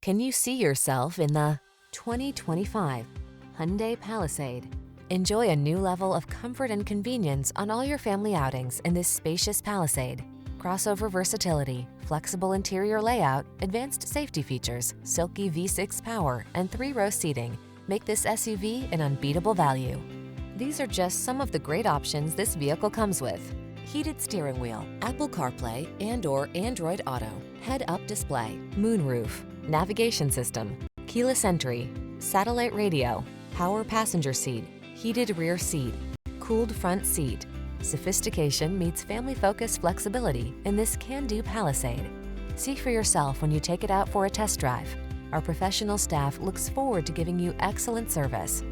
Can you see yourself in the 2025 Hyundai Palisade? Enjoy a new level of comfort and convenience on all your family outings in this spacious Palisade. Crossover versatility, flexible interior layout, advanced safety features, silky V6 power, and 3-row seating make this SUV an unbeatable value. These are just some of the great options this vehicle comes with: heated steering wheel, Apple CarPlay and/or Android Auto, head-up display, moonroof, navigation system, keyless entry, satellite radio, power passenger seat, heated rear seat, cooled front seat. Sophistication meets family-focused flexibility in this can-do Palisade. See for yourself when you take it out for a test drive. Our professional staff looks forward to giving you excellent service.